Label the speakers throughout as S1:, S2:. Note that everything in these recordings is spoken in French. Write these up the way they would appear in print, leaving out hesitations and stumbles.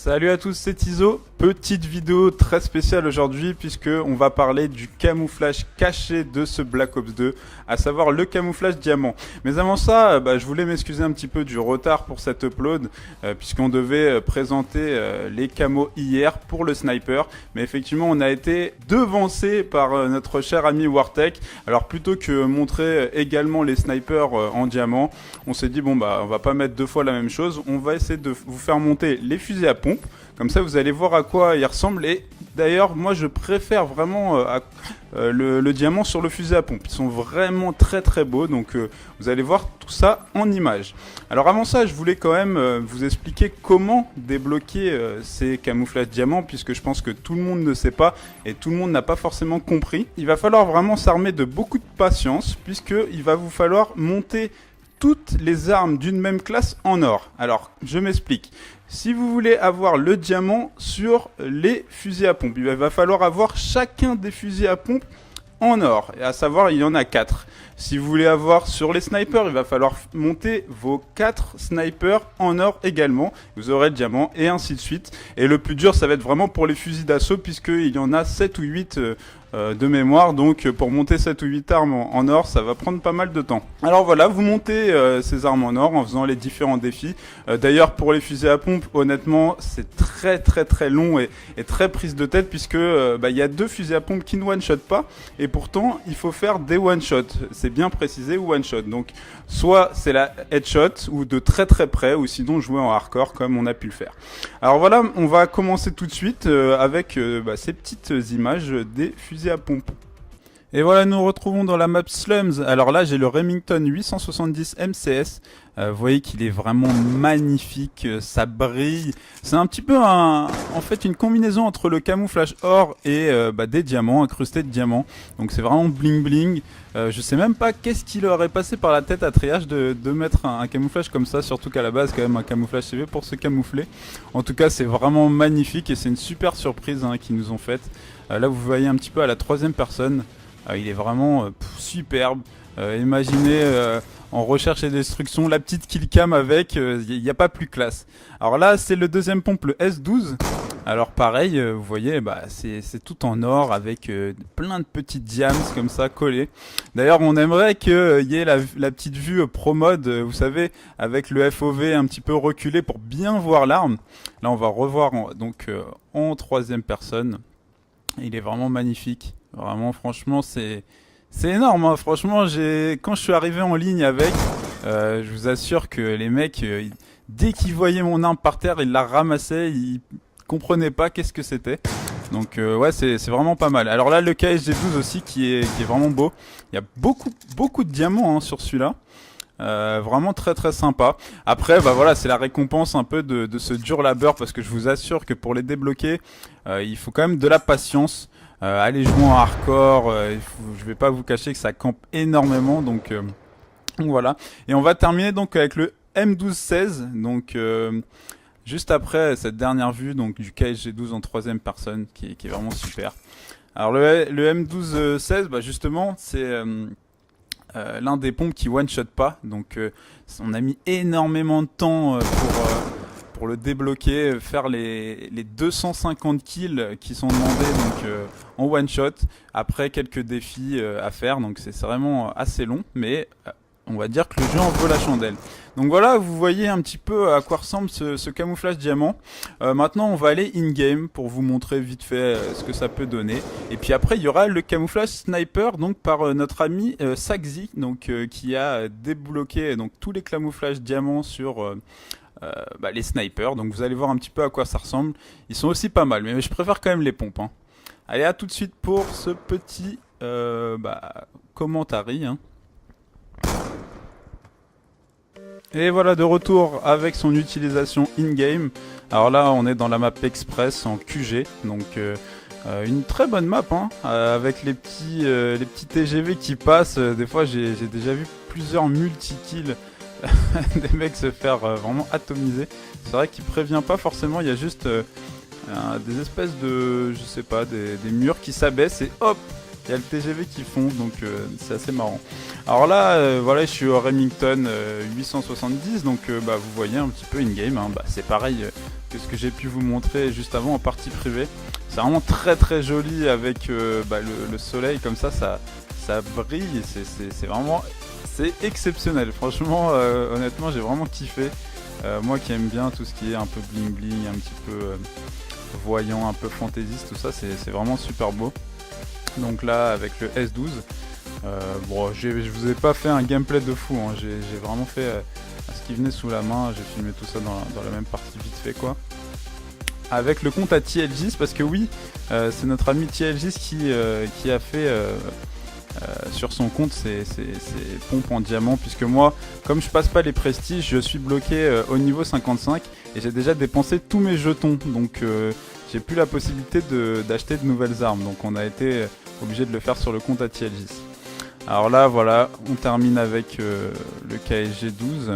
S1: Salut à tous, c'est Iso. Petite vidéo très spéciale aujourd'hui puisque on va parler du camouflage caché de ce Black Ops 2, à savoir le camouflage diamant. Mais avant ça, je voulais m'excuser un petit peu du retard pour cet upload puisqu'on devait présenter les camos hier pour le sniper. Mais effectivement, on a été devancé par notre cher ami Wartech. Alors plutôt que montrer également les snipers en diamant, on s'est dit bon on va pas mettre deux fois la même chose. On va essayer de vous faire monter les fusils à pompe. Comme ça, vous allez voir à quoi ils ressemblent. Et d'ailleurs, moi, je préfère vraiment le diamant sur le fusil à pompe. Ils sont vraiment très très beaux. Donc, vous allez voir tout ça en images. Alors, avant ça, je voulais quand même vous expliquer comment débloquer ces camouflages diamants, puisque je pense que tout le monde ne sait pas et tout le monde n'a pas forcément compris. Il va falloir vraiment s'armer de beaucoup de patience, puisqu'il va vous falloir monter toutes les armes d'une même classe en or. Alors, je m'explique. Si vous voulez avoir le diamant sur les fusils à pompe, il va falloir avoir chacun des fusils à pompe en or. Et à savoir, il y en a 4. Si vous voulez avoir sur les snipers, il va falloir monter vos 4 snipers en or également. Vous aurez le diamant et ainsi de suite. Et le plus dur, ça va être vraiment pour les fusils d'assaut puisqu'il y en a 7 ou 8 de mémoire. Donc pour monter 7 ou 8 armes en or, ça va prendre pas mal de temps. Alors voilà, vous montez ces armes en or en faisant les différents défis. D'ailleurs, pour les fusils à pompe, honnêtement, c'est très long et très prise de tête puisque y a 2 fusils à pompe qui ne one-shot pas. Et pourtant, il faut faire des one-shots. C'est bien précisé, ou one-shot. Donc, soit c'est la headshot, ou de très près, ou sinon jouer en hardcore, comme on a pu le faire. Alors voilà, on va commencer tout de suite avec ces petites images des fusils à pompe. Et voilà, nous retrouvons dans la map Slums. Alors là, j'ai le Remington 870 MCS. Vous voyez qu'il est vraiment magnifique, ça brille. C'est un petit peu en fait une combinaison entre le camouflage or et des diamants, incrustés de diamants. Donc c'est vraiment bling bling. Je sais même pas qu'est-ce qui leur est passé par la tête à Triage de mettre un camouflage comme ça, surtout qu'à la base quand même un camouflage CV pour se camoufler. En tout cas, c'est vraiment magnifique et c'est une super surprise qu'ils nous ont faite. Là, vous voyez un petit peu à la 3e personne. Il est vraiment superbe. Imaginez en recherche et destruction la petite killcam avec, il n'y a pas plus classe. Alors là, c'est le deuxième pompe, le S12. Alors pareil, vous voyez, c'est tout en or avec plein de petites diams comme ça collées. D'ailleurs, on aimerait qu'il y ait la petite vue pro mode, vous savez, avec le FOV un petit peu reculé pour bien voir l'arme. Là, on va revoir en 3e personne. Il est vraiment magnifique. Vraiment, franchement, c'est énorme. Hein. Franchement, quand je suis arrivé en ligne avec, je vous assure que les mecs, dès qu'ils voyaient mon arme par terre, ils la ramassaient. Ils comprenaient pas qu'est-ce que c'était. Donc ouais, c'est vraiment pas mal. Alors là, le KSG12 aussi qui est vraiment beau. Il y a beaucoup de diamants sur celui-là. Vraiment très sympa. Après voilà, c'est la récompense un peu de ce dur labeur parce que je vous assure que pour les débloquer, il faut quand même de la patience. Allez jouer en hardcore, je vais pas vous cacher que ça campe énormément, donc voilà. Et on va terminer donc avec le M1216, donc juste après cette dernière vue donc du KSG12 en 3e personne qui est vraiment super. Alors le M1216, justement c'est l'un des pompes qui one shot pas, donc on a mis énormément de temps pour le débloquer, faire les 250 kills qui sont demandés donc en one shot, après quelques défis à faire, donc c'est vraiment assez long, mais on va dire que le jeu en vaut la chandelle. Donc voilà, vous voyez un petit peu à quoi ressemble ce camouflage diamant. Maintenant, on va aller in-game pour vous montrer vite fait ce que ça peut donner. Et puis après, il y aura le camouflage sniper donc par notre ami Saxi, donc qui a débloqué donc tous les camouflages diamants sur les snipers. Donc vous allez voir un petit peu à quoi ça ressemble. Ils sont aussi pas mal, mais je préfère quand même les pompes. Hein. Allez, à tout de suite pour ce petit commentary. Hein. Et voilà, de retour avec son utilisation in-game. Alors là, on est dans la map Express en QG, donc une très bonne map, avec les petits TGV qui passent. Des fois, j'ai déjà vu plusieurs multi-kills des mecs se faire vraiment atomiser. C'est vrai qu'il prévient pas forcément, il y a juste des espèces de, je sais pas, des murs qui s'abaissent et hop, il y a le TGV qui fond, donc c'est assez marrant. Alors là, voilà, je suis au Remington 870, donc bah, vous voyez un petit peu in-game, hein, bah, c'est pareil que ce que j'ai pu vous montrer juste avant en partie privée. C'est vraiment très très joli avec bah, le soleil comme ça brille, c'est vraiment... C'est exceptionnel, franchement, honnêtement, j'ai vraiment kiffé. Moi qui aime bien tout ce qui est un peu bling bling, un petit peu voyant, un peu fantaisiste, tout ça, c'est vraiment super beau. Donc là, avec le S12, bon, je vous ai pas fait un gameplay de fou, hein. J'ai vraiment fait ce qui venait sous la main, j'ai filmé tout ça dans la même partie vite fait, quoi. Avec le compte à TLGis, parce que oui, c'est notre ami TLGis qui a fait... sur son compte ses pompes en diamant, puisque moi, comme je passe pas les prestiges, je suis bloqué au niveau 55 et j'ai déjà dépensé tous mes jetons, donc j'ai plus la possibilité d'acheter de nouvelles armes, donc on a été obligé de le faire sur le compte à TLGis. Alors là voilà, on termine avec le KSG 12,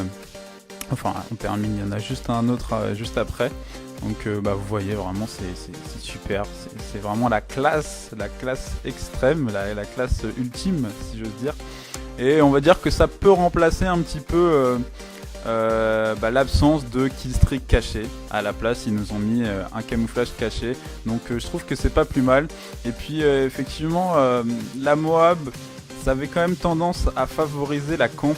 S1: enfin on termine, il y en a juste un autre juste après. Donc bah, vous voyez vraiment c'est super, c'est vraiment la classe extrême, la classe ultime si j'ose dire. Et on va dire que ça peut remplacer un petit peu bah, l'absence de killstreak caché. À la place ils nous ont mis un camouflage caché, donc je trouve que c'est pas plus mal. Et puis effectivement la Moab, ça avait quand même tendance à favoriser la camp.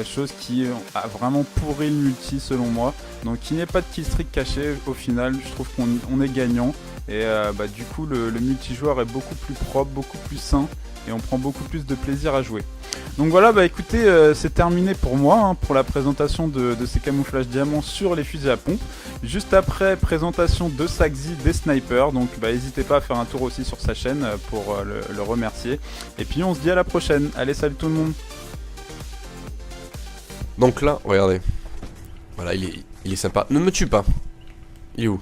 S1: Chose qui a vraiment pourri le multi selon moi. Donc il n'y a pas de killstreak caché au final, je trouve qu'on est gagnant. Et bah, du coup le multijoueur est beaucoup plus propre, beaucoup plus sain. Et on prend beaucoup plus de plaisir à jouer. Donc voilà, bah écoutez, c'est terminé pour moi, hein, pour la présentation de ces camouflages diamants sur les fusils à pompe. Juste après, présentation de Saxi des snipers. Donc bah n'hésitez pas à faire un tour aussi sur sa chaîne pour le remercier. Et puis on se dit à la prochaine. Allez, salut tout le monde.
S2: Donc là, regardez. Voilà, il est sympa. Ne me tue pas. Il est où?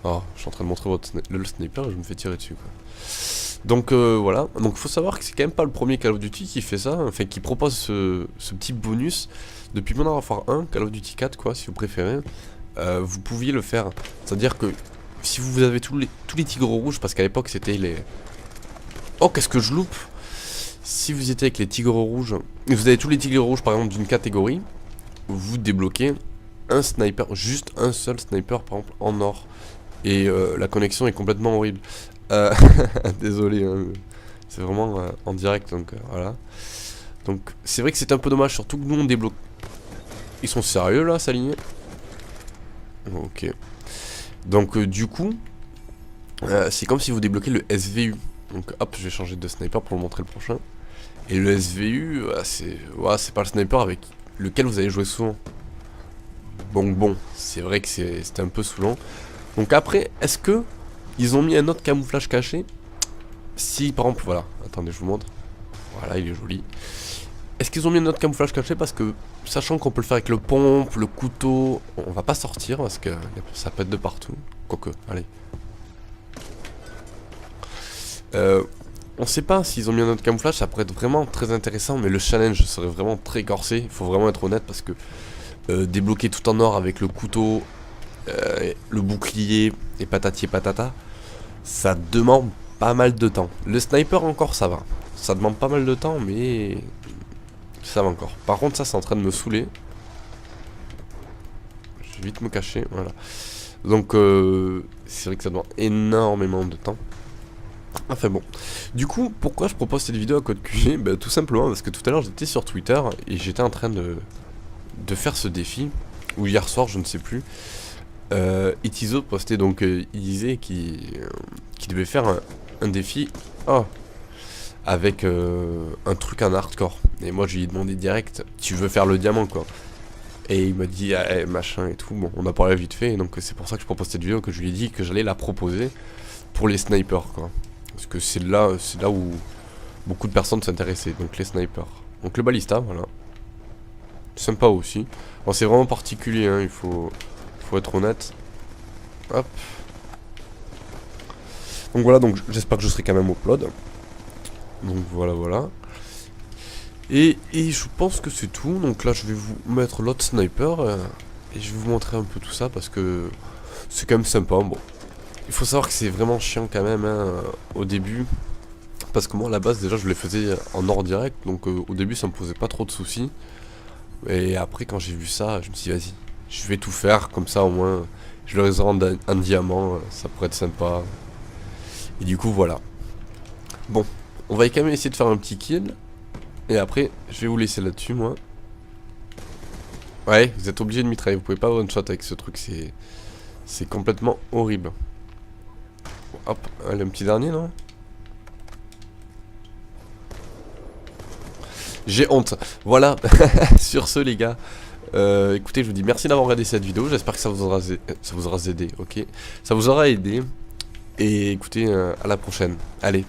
S2: Oh, je suis en train de montrer le sniper et je me fais tirer dessus, quoi. Donc voilà. Donc faut savoir que c'est quand même pas le premier Call of Duty qui fait ça. Enfin, qui propose ce petit bonus. Depuis Modern Warfare 1, Call of Duty 4, quoi, si vous préférez. Vous pouviez le faire. C'est-à-dire que si vous avez tous les tigres rouges, parce qu'à l'époque c'était les... Oh, qu'est-ce que je loupe! Si vous étiez avec les tigres rouges, et vous avez tous les tigres rouges par exemple d'une catégorie, vous débloquez un sniper, juste un seul sniper par exemple en or. Et la connexion est complètement horrible. Désolé, hein, c'est vraiment en direct, donc voilà. Donc c'est vrai que c'est un peu dommage, surtout que nous on débloque. Ils sont sérieux là, s'aligner? Ok. Donc du coup, c'est comme si vous débloquez le SVU. Donc hop, je vais changer de sniper pour vous montrer le prochain. Et le SVU, c'est pas le sniper avec lequel vous allez jouer souvent. Bon, c'est vrai que c'était un peu saoulant. Donc après, est-ce que ils ont mis un autre camouflage caché? Si par exemple, voilà, attendez, je vous montre. Voilà, il est joli. Est-ce qu'ils ont mis un autre camouflage caché? Parce que, sachant qu'on peut le faire avec le pompe, le couteau, on va pas sortir parce que ça pète de partout. Quoique, allez. On sait pas s'ils ont mis un autre camouflage, ça pourrait être vraiment très intéressant, mais le challenge serait vraiment très corsé, il faut vraiment être honnête parce que débloquer tout en or avec le couteau, le bouclier et patati et patata, ça demande pas mal de temps. Le sniper encore ça va, ça demande pas mal de temps mais ça va encore. Par contre ça c'est en train de me saouler. Je vais vite me cacher, voilà. Donc c'est vrai que ça demande énormément de temps. Enfin bon, du coup, pourquoi je propose cette vidéo à code QG? Bah, tout simplement parce que tout à l'heure j'étais sur Twitter et j'étais en train de faire ce défi, ou hier soir, je ne sais plus. Itizo postait donc, il disait qu'il devait faire un défi avec un truc en hardcore. Et moi je lui ai demandé direct, tu veux faire le diamant quoi? Et il m'a dit, machin et tout. Bon, on a parlé vite fait, donc c'est pour ça que je propose cette vidéo, que je lui ai dit que j'allais la proposer pour les snipers quoi. Parce que c'est là où beaucoup de personnes s'intéressaient, donc les snipers. Donc le balista, voilà. Sympa aussi. Bon, c'est vraiment particulier, hein, il faut être honnête. Hop. Donc voilà, donc j'espère que je serai quand même upload. Donc voilà. Et je pense que c'est tout. Donc là je vais vous mettre l'autre sniper et je vais vous montrer un peu tout ça parce que c'est quand même sympa. Bon, il faut savoir que c'est vraiment chiant quand même hein, au début. Parce que moi à la base déjà je les faisais en hors direct. Donc au début ça me posait pas trop de soucis. Et après quand j'ai vu ça, je me suis dit vas-y, je vais tout faire. Comme ça au moins je leur rends un diamant. Ça pourrait être sympa. Et du coup voilà. Bon, on va quand même essayer de faire un petit kill. Et après je vais vous laisser là-dessus moi. Ouais, vous êtes obligé de mitrailler. Vous pouvez pas one shot avec ce truc. C'est complètement horrible. Hop, allez, un petit dernier, non? J'ai honte. Voilà. Sur ce, les gars. Écoutez, je vous dis merci d'avoir regardé cette vidéo. J'espère que ça vous aura aidé, ok? Ça vous aura aidé. Et écoutez, à la prochaine. Allez.